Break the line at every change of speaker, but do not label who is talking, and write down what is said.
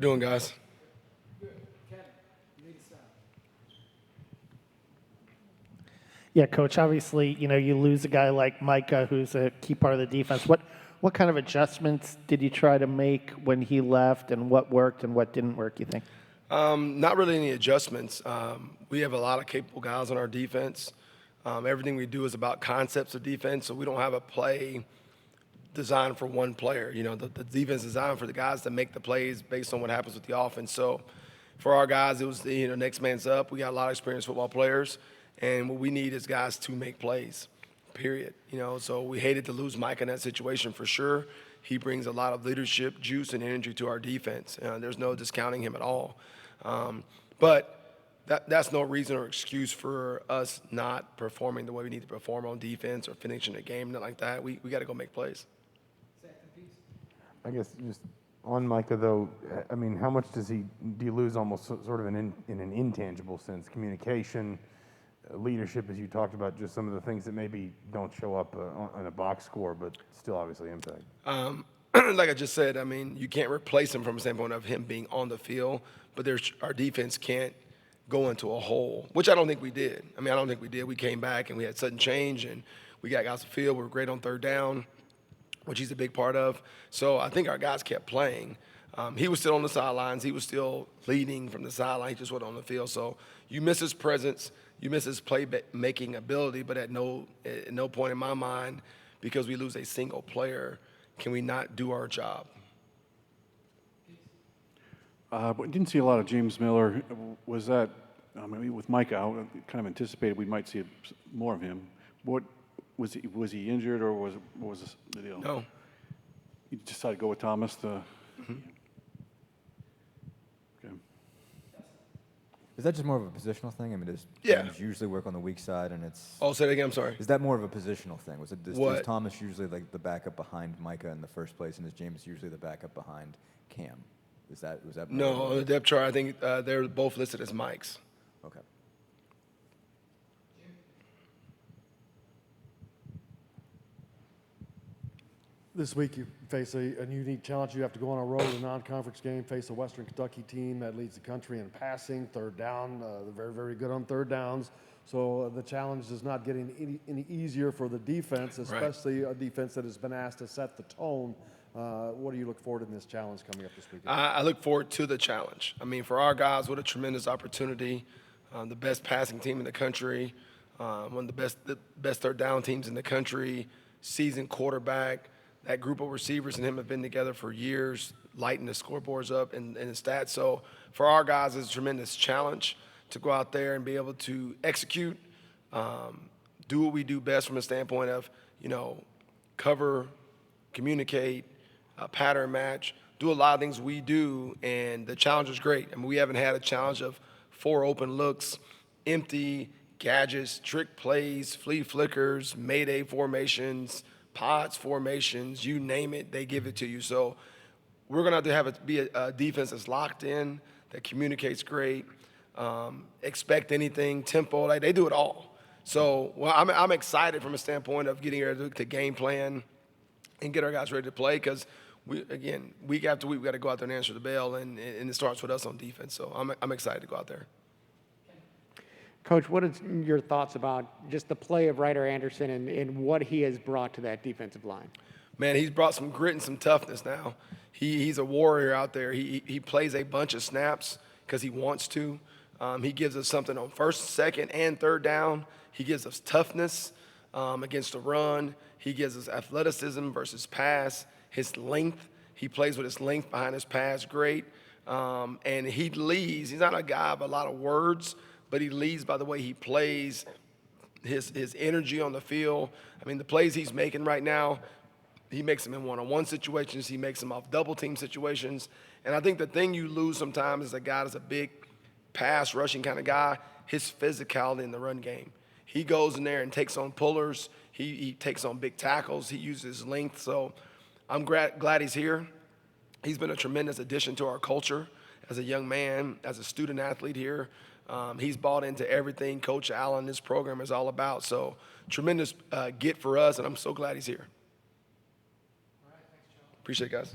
Doing, guys?
Yeah, Coach, obviously, you lose a guy like Micah, who's a key part of the defense. What kind of adjustments did you try to make when he left, and what worked and what didn't work, you think?
Not really any adjustments. We have a lot of capable guys on our defense. Everything we do is about concepts of defense, so we don't have a play designed for one player. The defense is designed for the guys to make the plays based on what happens with the offense. So for our guys, it was next man's up. We got a lot of experienced football players, and what we need is guys to make plays, period. So we hated to lose Mike in that situation for sure. He brings a lot of leadership, juice, and energy to our defense. There's no discounting him at all. But that's no reason or excuse for us not performing the way we need to perform on defense or finishing a game, nothing like that. We got to go make plays.
I guess just on Micah, though, I mean, how much do you lose almost sort of in an intangible sense? Communication, leadership, as you talked about, just some of the things that maybe don't show up on a box score, but still obviously impact.
Like I just said, I mean, you can't replace him from a standpoint of him being on the field, but our defense can't go into a hole, which I don't think we did. I don't think we did. We came back and we had sudden change, and we got guys on the field. We were great on third down, which he's a big part of. So I think our guys kept playing. He was still on the sidelines. He was still leading from the sideline. He just wasn't on the field. So you miss his presence. You miss his play-making ability, but at no point in my mind, because we lose a single player, can we not do our job.
We didn't see a lot of James Miller. Was that, with Micah out, kind of anticipated we might see more of him. Was he injured, or was this the deal?
No.
You decided to go with Thomas? Okay.
Is that just more of a positional thing? Does
Yeah.
James usually work on the weak side, and it's?
Oh, say that again. I'm sorry.
Is that more of a positional thing? Is
What?
Thomas usually like the backup behind Micah in the first place, and is James usually the backup behind Cam? Was that?
No, on the depth chart, I think they're both listed as Mikes.
Okay.
This week you face a unique challenge. You have to go on a road, a non-conference game, face a Western Kentucky team that leads the country in passing, third down. They're very, very good on third downs. So the challenge is not getting any easier for the defense, especially a defense that has been asked to set the tone. What do you look forward in this challenge coming up this weekend?
I look forward to the challenge. For our guys, what a tremendous opportunity. The best passing team in the country, one of the best third down teams in the country, seasoned quarterback. That group of receivers and him have been together for years, lighting the scoreboards up and the stats. So for our guys, it's a tremendous challenge to go out there and be able to execute, do what we do best from a standpoint of, cover, communicate, pattern match, do a lot of things we do, and the challenge is great. We haven't had a challenge of 4 open looks, empty gadgets, trick plays, flea flickers, mayday formations, pods formations, you name it, they give it to you. So we're going to have to be a defense that's locked in, that communicates great, expect anything, tempo, like they do it all. So I'm excited from a standpoint of getting ready to game plan and get our guys ready to play, because week after week, we got to go out there and answer the bell, and it starts with us on defense. So I'm excited to go out there.
Coach, what is your thoughts about just the play of Ryder Anderson and what he has brought to that defensive line?
Man, he's brought some grit and some toughness now. He's a warrior out there. He plays a bunch of snaps because he wants to. He gives us something on first, second, and third down. He gives us toughness against the run. He gives us athleticism versus pass, his length. He plays with his length behind his pass, great. And he leads. He's not a guy of a lot of words, but he leads by the way he plays, his energy on the field. The plays he's making right now, he makes them in one-on-one situations. He makes them off double-team situations. And I think the thing you lose sometimes is a guy that's a big pass rushing kind of guy, his physicality in the run game. He goes in there and takes on pullers. He takes on big tackles. He uses his length. So I'm glad he's here. He's been a tremendous addition to our culture as a young man, as a student athlete here. He's bought into everything Coach Allen, this program is all about. So tremendous get for us, and I'm so glad he's here.
All right, thanks, Joe.
Appreciate it, guys.